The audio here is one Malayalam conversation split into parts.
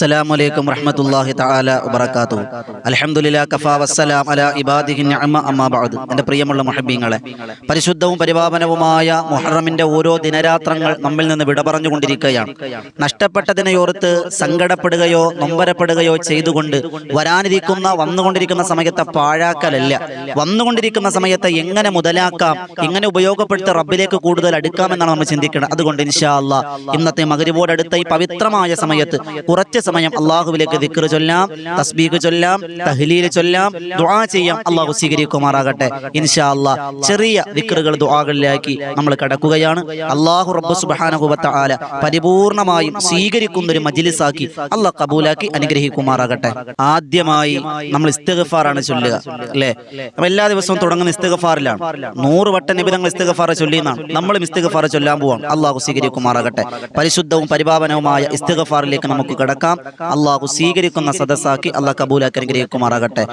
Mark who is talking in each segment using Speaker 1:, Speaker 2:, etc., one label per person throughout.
Speaker 1: അസ്സലാമു അലൈക്കും വറഹ്മത്തുള്ളാഹി തആല വബറകാതുഹു. അൽഹംദുലില്ലാഹി കഫാ വസ്സലാം അലാ ഇബാദിഹി നിഅമ അമ്മാ ബഅദ്. എൻ്റെ പ്രിയമുള്ള മുഹബ്ബീങ്ങളെ, പരിശുദ്ധവും പരിപാവനവുമായ മുഹറമിൻ്റെ ഓരോ ദിനരാത്രങ്ങൾ നമ്മിൽ നിന്ന് വിട പറഞ്ഞുകൊണ്ടിരിക്കുകയാണ്. നഷ്ടപ്പെട്ടതിനെയോർത്ത് സങ്കടപ്പെടുകയോ നൊമ്പരപ്പെടുകയോ ചെയ്തുകൊണ്ട് വന്നുകൊണ്ടിരിക്കുന്ന സമയത്തെ പാഴാക്കലല്ല, വന്നുകൊണ്ടിരിക്കുന്ന സമയത്തെ എങ്ങനെ മുതലാക്കാം, എങ്ങനെ ഉപയോഗപ്പെടുത്തി റബ്ബിലേക്ക് കൂടുതൽ അടുക്കാമെന്നാണ് നമ്മൾ ചിന്തിക്കുന്നത്. അതുകൊണ്ട് ഇൻഷാ അല്ലാഹ് ഇന്നത്തെ മഗ്രിബോടടുത്ത ഈ പവിത്രമായ സമയത്ത് കുറച്ച് സമയം അള്ളാഹുവിലേക്ക് ദിക്ർ ചൊല്ലാം, തസ്ബീഹ് ചൊല്ലാം, തഹ്ലീൽ ചൊല്ലാം, ദുആ ചെയ്യാം. അള്ളാഹു സ്വീകരിക്കുമാറാകട്ടെ. ഇൻഷാ അല്ലാഹ് ചെറിയ ദിക്റുകൾ ദുആകളിലാക്കി നമ്മൾ കടക്കുകയാണ്. അള്ളാഹു റബ്ബ് സുബ്ഹാനഹു വ തആല പരിപൂർണമായും സ്വീകരിക്കുന്ന ഒരു മജ്ലിസാക്കി അള്ളാഹ് കബൂലാക്കി അനുഗ്രഹിക്കുമാറാകട്ടെ. ആദ്യമായി നമ്മൾ ഇസ്തിഗ്ഫാറാണ് ചൊല്ലുക, അല്ലേ? അപ്പോൾ എല്ലാ ദിവസവും തുടങ്ങുന്ന ഇസ്തിഗ്ഫാറിലാണ്. 100 വട്ടം നബി തങ്ങൾ ഇസ്തിഗ്ഫാർ ചൊല്ലിയെന്നാണ്. നമ്മളും ഇസ്തിഗ്ഫാർ ചൊല്ലാൻ പോവാണ്. അള്ളാഹു സ്വീകരിക്കുമാറാകട്ടെ. പരിശുദ്ധവും പരിപാവനവുമായ ഇസ്തിഗ്ഫാറിലേക്ക് നമുക്ക് കടക്കാം. അള്ളാഹു സ്വീകരിക്കുന്ന സദസ്സാക്കി അള്ളാഹ് കബൂലാക്കി അനുഗ്രഹിക്കുമാറാകട്ടെ.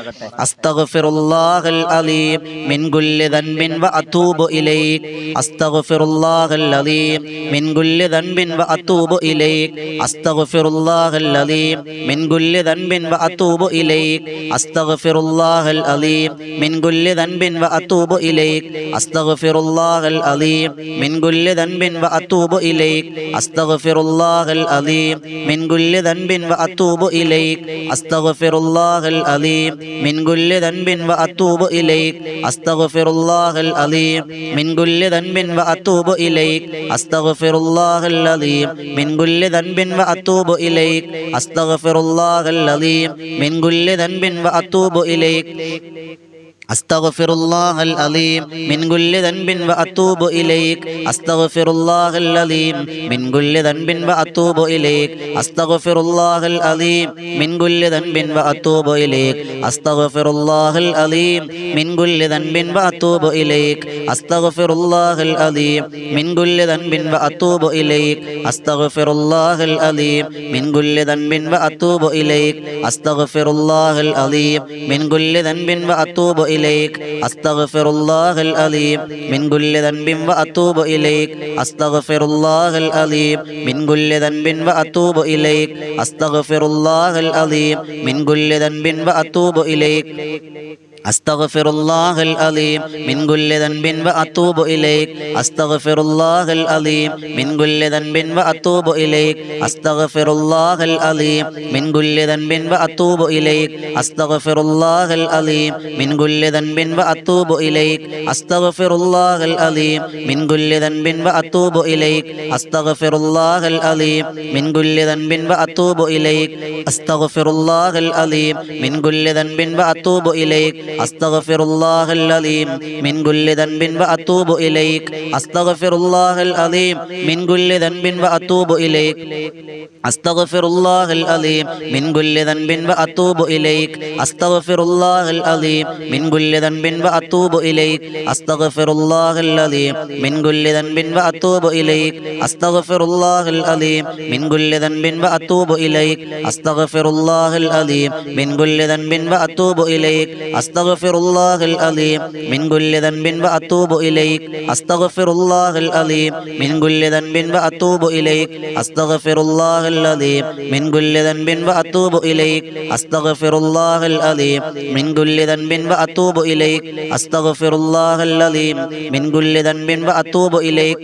Speaker 1: അസ്തഗ്ഫിറുല്ലാഹൽ അലീം മിൻ കുല്ലി ദൻബിൻ വ അതൂബു ഇലൈക്. അസ്തഗ്ഫിറുല്ലാഹൽ അലീം മിൻ കുല്ലി ദൻബിൻ വ അതൂബു ഇലൈക്. അസ്തഗ്ഫിറുല്ലാഹൽ അലീം മിൻ കുല്ലി ദൻബിൻ വ അതൂബു ഇലൈക്. അസ്തഗ്ഫിറുല്ലാഹൽ അലീം മിൻ കുല്ലി ദൻബിൻ വ അതൂബു ഇലൈക്. അസ്തഗ്ഫിറുല്ലാഹൽ അലീം മിൻ കുല്ലി ദൻബിൻ വ അതൂബു ഇലൈക്. അസ്തഗ്ഫിറുല്ലാഹൽ അലീം മിൻ കുല്ലി ദൻബിൻ വ അതൂബു ഇലൈക്. അസ്തഗ്ഫിറുല്ലാഹൽ അലീം മിൻ കുല്ലി ദൻബിൻ വ അതൂബു ഇലൈക്. അസ്തഗ്ഫിറുല്ലാഹൽ അലീം മിൻ കുല്ലി ദൻബിൻ വ അതൂബു ഇലൈക്. അസ്തഗ്ഫിറുല്ലാഹൽ അലീം മിൻ കുല്ലി ദൻബിൻ വ അതൂബു ഇലൈക്. അസ്തഗ്ഫിറുല്ലാഹൽ അലീം മിൻ കുല്ലി ദൻബിൻ വ അതൂബു ഇലൈക്. അസ്തഗ്ഫിറുല്ലാഹൽ അലീം മിൻ കുല്ലി ദൻബിൻ വ അതൂബു ഇലൈക്. അസ്തഗ്ഫിറുല്ലാഹൽ അലീം മിൻ കുല്ലി ദൻബിൻ വ അതൂബു ഇലൈക്. അസ്തഗ്ഫിറുല്ലാഹൽ അലീം മിൻ കുല്ലി ദൻബിൻ വ അതൂബു ഇലൈക്. അസ്തഗ്ഫിറുല്ലാഹൽ അലീം മിൻ കുല്ലി ദൻബിൻ വ അതൂബു ഇലൈക്. അസ്തഗ്ഫിറുല്ലാഹൽ അലീം മിൻ കുല്ലി ദൻബിൻ വ അതൂബു ഇലൈക്. അസ്തഗ്ഫിറുല്ലാഹൽ അലീം മിൻ കുല്ലി ദൻബിൻ വ അതൂബു ഇലൈക്. അസ്തഗ്ഫിറുല്ലാഹൽ അലീം മിൻ കുല്ലി ദൻബിൻ വ അതൂബു ഇലൈക്. അസ്തഗ്ഫിറുല്ലാഹൽ അലീം മിൻ കുല്ലി ദൻബിൻ വ അതൂബു ഇലൈക്. അസ്തഗ്ഫിറുല്ലാഹൽ അലീം മിൻ കുല്ലി ദൻബിൻ വ അതൂബു ഇലൈക്. അസ്തഗ്ഫിറുല്ലാഹൽ അലീം മിൻ കുല്ലി ദൻബിൻ വ അതൂബു ഇലൈക്. അസ്തഗ്ഫിറുല്ലാഹൽ അലീം മിൻ കുല്ലി ദൻബിൻ വ അതൂബു ഇലൈക്. അസ്തഗ്ഫിറുല്ലാഹൽ അലീം മിൻ കുല്ലി ദൻബിൻ വ അതൂബു ഇലൈക്. അസ്തഗ്ഫിറുല്ലാഹൽ അലീം മിൻ കുല്ലി ദൻബിൻ വ അതൂബു ഇലൈക്. അസ്തഗ്ഫിറുല്ലാഹൽ അലീം മിൻ കുല്ലി ദൻബിൻ വ അതൂബു ഇലൈക്. അസ്തഗ്ഫിറുല്ലാഹൽ അലീം മിൻ കുല്ലി ദൻബിൻ വ അതൂബു ഇലൈക്. അസ്തഗ്ഫിറുല്ലാഹൽ അലീം മിൻ കുല്ലി ദൻബിൻ വ അതൂബു ഇലൈക്. അസ്തഗ്ഫിറുല്ലാഹൽ അലീം മിൻ കുല്ലി ദൻബിൻ വ അതൂബു ഇലൈക്. അസ്തഗ്ഫിറുല്ലാഹൽ അലീം മിൻ കുല്ലി ദൻബിൻ വ അതൂബു ഇലൈക്. അസ്തഗ്ഫിറുല്ലാഹൽ അലീം മിൻ കുല്ലി ദൻബിൻ വ അതൂബു ഇലൈക്. അസ്തഗ്ഫിറുല്ലാഹൽ അലീം മിൻ കുല്ലി ദൻബിൻ വ അതൂബു ഇലൈക്. അസ്തഗ്ഫിറുല്ലാഹൽ അലീം മിൻ കുല്ലി ദൻബിൻ വ അതൂബു ഇലൈക്. അസ്തഗ്ഫിറുല്ലാഹൽ അലീം മിൻ കുല്ലി ദൻബിൻ വ അതൂബു ഇലൈക്. അസ്തഗ്ഫിറുല്ലാഹൽ അലീം മിൻ കുല്ലി ദൻബിൻ വ അതൂബു ഇലൈക്. അസ്തഗ്ഫിറുല്ലാഹൽ അലീം മിൻ കുല്ലി ദൻബിൻ വ അതൂബു ഇലൈക്. അസ്തഗ്ഫിറുല്ലാഹൽ അലീം മിൻ കുല്ലി ദൻബിൻ വ അതൂബു ഇലൈക്. അസ്തഗ്ഫിറുല്ലാഹൽ അലീം മിൻ കുല്ലി ദൻബിൻ വ അതൂബു ഇലൈക്. അസ്തഗ്ഫിറുല്ലാഹൽ അലീം മിൻ കുല്ലി ദൻബിൻ വ അതൂബു ഇലൈക്. അസ്തഗ്ഫിറുല്ലാഹൽ അലീം മിൻ കുല്ലി ദൻബിൻ വ അതൂബു ഇലൈക്.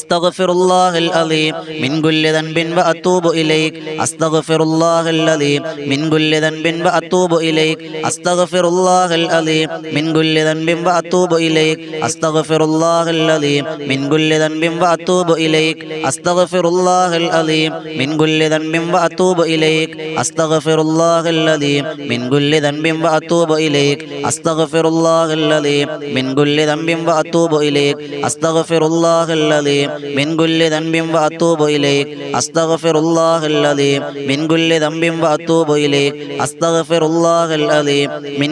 Speaker 1: അസ്തഗ്ഫിറുല്ലാഹൽ അലീം മിൻ കുല്ലി ദൻബിൻ വ അതൂബു ഇലൈക്. അസ്തഗ്ഫിറുല്ലാഹൽ അലീം മിൻ കുല്ലി ദൻബിൻ വ അതൂബു ഇലൈക്. അസ്തഗ്ഫിറുല്ലാഹൽ അലീം മിൻ കുല്ലി ദൻബിൻ വ അതൂബു ഇലൈക്. അസ്തഗ്ഫിറുല്ലാഹൽ അലീം മിൻ കുല്ലി ദൻബിൻ വ അതൂബു ഇലൈക്. അസ്തഗ്ഫിറുല്ലാഹൽ അലീം മിൻ കുല്ലി ദൻബിൻ വ അതൂബു ഇലൈക്. അസ്തഗ്ഫിറുല്ലാഹൽ അലീം മിൻ കുല്ലി ദൻബിൻ വ അതൂബു ഇലൈക്. അസ്തഗ്ഫിറുല്ലാഹൽ അലീം മിൻ കുല്ലി ദൻബിൻ വ അതൂബു ഇലൈക്. അസ്തഗ്ഫിറുല്ലാഹൽ അലീം മിൻ കുല്ലി ദൻബിൻ വ അതൂബു ഇലൈക്. അസ്തഗ്ഫിറുല്ലാഹൽ അലീം മിൻ കുല്ലി ദൻബിൻ വ അതൂബു ഇലൈക്. അസ്തഗ്ഫിറുല്ലാഹൽ അലീം മിൻ കുല്ലി ദൻബിൻ വ അതൂബു ഇലൈക്. അസ്തഗ്ഫിറുല്ലാഹൽ അലീം മിൻ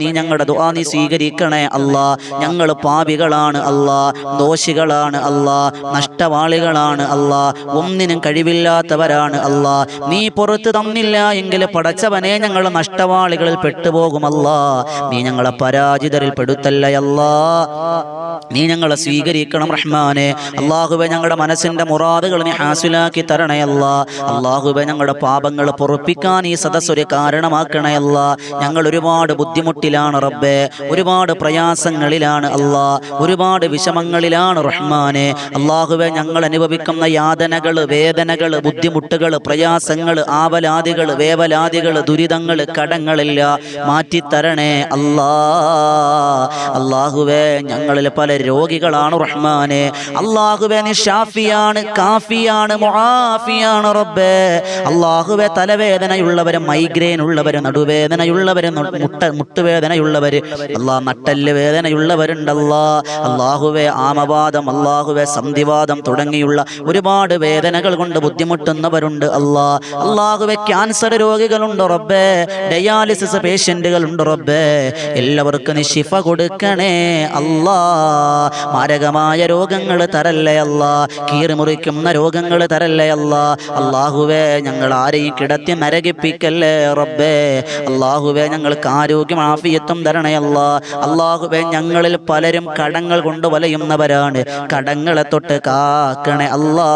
Speaker 1: നീ ഞങ്ങളുടെ ദുആ നീ സ്വീകരിക്കണേ അല്ലാ. ഞങ്ങൾ പാപികളാണ് അല്ലാ, ദോഷികളാണ് അല്ലാ, നഷ്ടവാളികളാണ് അല്ലാ, ഒന്നിനും കഴിവില്ലാത്തവരാണ് അല്ലാ. നീ പുറത്തു തന്നില്ല എങ്കിൽ പടച്ചവനെ ഞങ്ങൾ നഷ്ടവാളികളിൽ പെട്ടുപോകുമല്ലാ. നീ ഞങ്ങളെ പരാജിതരിൽ പെടുത്തല്ലയല്ലാ. നീ ഞങ്ങളെ സ്വീകരിക്കണം റഹ്മാനെ. അല്ലാഹുവേ ഞങ്ങളുടെ മനസ്സിന്റെ മുറാദുകൾ നീ ഹാസിലാക്കി തരണയല്ല. അല്ലാഹുവേ ഞങ്ങളുടെ പാപങ്ങൾ പൊറുപ്പിക്കാൻ ഈ സദസ്സൊരു കാരണമാക്കണയല്ല. ഞങ്ങൾ ഒരുപാട് ബുദ്ധിമുട്ടിലാണ് റബ്ബേ, ഒരുപാട് പ്രയാസങ്ങളിലാണ് അല്ലാ, ഒരുപാട് വിഷമങ്ങളിലാണ് റഹ്മാനെ. അല്ലാഹുവേ ഞങ്ങൾ അനുഭവിക്കുന്ന യാതനകൾ, വേദനകൾ, ബുദ്ധിമുട്ടുകൾ, പ്രയാസങ്ങൾ, ആവലാദികൾ, വേവലാദികൾ, ദുരിതങ്ങൾ, കടങ്ങളില്ല മാറ്റിത്തരണേ അല്ലാ. അല്ലാഹുവേ ഞങ്ങളിൽ പല രോഗികളാണ് റഹ്മാനെ. അല്ലാഹുവേ നീ ഷാഫിയാണ്, കാഫിയാണ്, മുആഫിയാണ് റബ്ബേ. അല്ലാഹുവേ തലവേദനയുള്ളവര്, മൈഗ്രെയിൻ ഉള്ളവര്, നടുവേദനയുള്ളവര്, മുട്ടുവേദനയുള്ളവര്, നട്ടല് വേദനയുള്ളവരുണ്ടല്ലാ. അല്ലാഹുവേ ആമവാദം, അല്ലാഹുവേ സന്ധിവാദം തുടങ്ങിയുള്ള ഒരുപാട് വേദനകൾ കൊണ്ട് ബുദ്ധിമുട്ടുന്നവരുണ്ട് അല്ലാ. അല്ലാഹുവേ ക്യാൻസർ രോഗികളുണ്ട് റബ്ബേ, ഡയാലിസിസ് പേഷ്യന്റുകളുണ്ട് റബ്ബേ. എല്ലാവർക്കും നീ ശിഫ കൊടുക്കണേ അല്ലാ. മാരകമായ രോഗങ്ങൾ തരല്ലേ അല്ലാ, കീറിമുറിക്കുന്ന രോഗങ്ങൾ തരല്ലേ അല്ലാ. അല്ലാഹുവേ ഞങ്ങൾ ആരെയും കിടത്തി നരകിപ്പിക്കല്ലേ റബ്ബേ. അല്ലാഹുവേ ഞങ്ങൾക്ക് ആരോഗ്യം ആഫിയത്തും തരണേ അല്ലാ. അല്ലാഹുവേ ഞങ്ങളിൽ പലരും കടങ്ങൾ കൊണ്ട് വലയുന്നവരാണ്, കടങ്ങളെ തൊട്ട് കാക്കണേ അല്ലാ.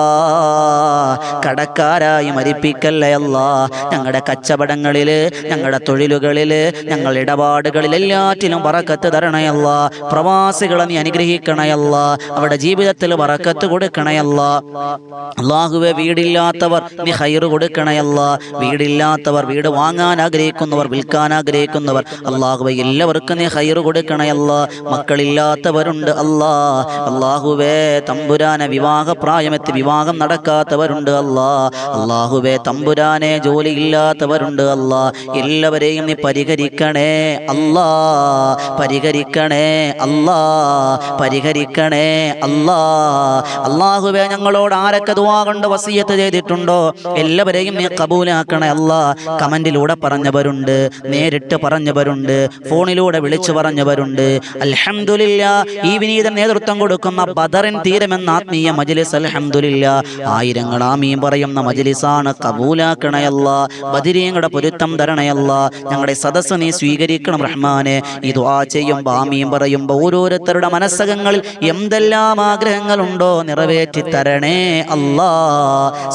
Speaker 1: കടക്കാരായി മരിപ്പിക്കല്ലേ അല്ലാ. ഞങ്ങളുടെ കച്ചവടങ്ങളില്, ഞങ്ങളുടെ തൊഴിലുകളില്, ഞങ്ങളുടെ ഇടപാടുകളിൽ എല്ലാറ്റിലും ബറക്കത്ത് തരണേ അല്ലാ. പ്രവാസികളെ നീ അനുഗ്രഹിക്കണയല്ല, അവരുടെ ജീവിതത്തിൽ ബറക്കത്ത് കൊടുക്കണയല്ല. അല്ലാഹുവേ വീടില്ലാത്തവർ നീ ഖൈർ കൊടുക്കണയല്ല. വീടില്ലാത്തവർ, വീട് വാങ്ങാൻ ആഗ്രഹിക്കുന്നവർ, വിൽക്കാൻ ആഗ്രഹിക്കുന്നവർ, അല്ലാഹുവേ എല്ലാവർക്കും നീ ഖൈർ കൊടുക്കണയല്ല. മക്കളില്ലാത്തവരുണ്ട് അല്ലാ. അല്ലാഹുവേ തമ്പുരാനെ വിവാഹപ്രായമെത്തി വിവാഹം നടക്കാത്തവരുണ്ട് അല്ലാ. അല്ലാഹുവേ തമ്പുരാനെ ജോലിയില്ലാത്തവരുണ്ട് അല്ലാ. എല്ലാവരെയും നീ പരിഹരിക്കണേ അല്ലാ, പരിഹരിക്കണേ അല്ലാ, പരിഹരിക്കണേ അല്ലാ. അല്ലാഹുവേ ഞങ്ങളോട് ആരൊക്കെ ദുആ കൊണ്ട് വസിയത്ത് ചെയ്തിട്ടുണ്ടോ എല്ലാവരെയും നീ കബൂലാക്കണേ അല്ലാ. കമന്റിലൂടെ പറഞ്ഞവരുണ്ട്, നേരിട്ട് പറഞ്ഞവരുണ്ട്, ഫോണിലൂടെ വിളിച്ചു പറഞ്ഞവരുണ്ട്. അൽഹംദുലില്ലാ ഈ വിനീത നേതൃത്വം കൊടുക്കുന്ന ബദറിൻ തീരമെന്ന ആത്മീയ മജ്ലിസ് അൽഹംദുലില്ലാ ആയിരങ്ങൾ ആമീൻ പറയുന്ന മജ്ലിസാണ്. കബൂലാക്കണേ അല്ലാ. ബദരീങ്ങളുടെ പൊരുത്തം തരണേ അല്ലാ. ഞങ്ങളുടെ സദസ്സ് നീ സ്വീകരിക്കണം റഹ്മാനെ. ഈ ദുആ ചെയ്യുമ്പോൾ ആമീൻ പറയുമ്പോൾ ഓരോരുത്തരുടെ മനസ്സകങ്ങളിൽ എന്തെല്ലാം ആഗ്രഹങ്ങളുണ്ടോ നിറവേറ്റി തരണേ അല്ലാ.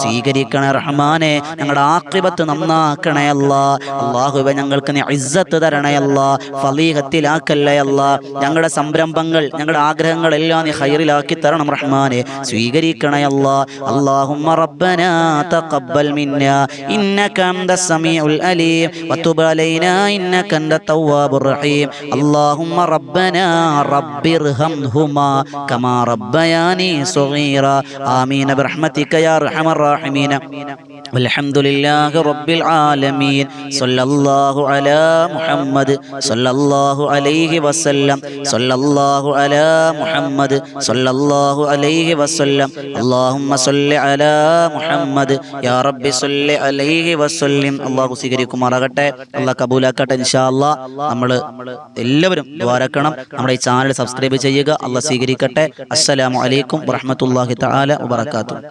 Speaker 1: സ്വീകരിക്കണേ റഹ്മാനെ. ഞങ്ങളുടെ ആഖിബത്ത് നന്നാക്കണേ അല്ലാ. അല്ലാഹുവേ ഞങ്ങൾക്ക് നീ ഇസ്സത്ത് തരണേ അല്ലാ. ഫളീഹത്തിലാക്കല്ലേ അല്ലാ. ഞങ്ങളുടെ സംരംഭങ്ങൾ, ഞങ്ങളുടെ ആഗ്രഹങ്ങളെല്ലാം നീ ഖൈറിലാക്കി തരണം റഹ്മാനെ. സ്വീകരിക്കണേ അല്ലാ. അല്ലാഹുമ്മ റബ്ബനാ തഖബ്ബൽ മിന്നാ ഇന്നക അൻതസ് സമീഉൽ അലീം വതുബ് അലൈനാ ഇന്നക അൻതത് തവ്വാബുർ റഹീം. അല്ലാഹുമ്മ റബ്ബനാ റബ്ബിർഹംഹുമാ കമാ റബ്ബയാനി സ്വഗീറാ. ആമീൻ ബിറഹ്മതിക യാ അർഹമർ റഹീമീൻ. വൽഹംദുലില്ലാഹി റബ്ബിൽ ആലമീൻ. സ്വല്ലല്ലാഹു അലാ മുഹമ്മദ് സ്വല്ലല്ലാഹു അലൈഹി വസല്ലം. സ്വല്ലല്ലാഹു അലാ മുഹമ്മദ് സ്വല്ലല്ലാഹു അലൈഹി വസല്ലം. അല്ലാഹുമ്മ സ്വല്ലി അലാ മുഹമ്മദ് യാ റബ്ബി സ്വല്ലി അലൈഹി വസല്ലം. അല്ലാഹു സ്വീകരിക്കുമാറാകട്ടെ, അല്ലാഹു കബൂലാക്കട്ടെ ഇൻഷാ അല്ലാഹ്. നമ്മൾ എല്ലാവരും ദ്വാരക്കണം. നമ്മുടെ ഈ ചാനൽ സബ്സ്ക്രൈബ് ചെയ്യുക. അല്ലാഹു സ്വീകരിക്കട്ടെ. അസ്സലാമു അലൈക്കും വറഹ്മത്തുള്ളാഹി തആല വബറകാതുഹു.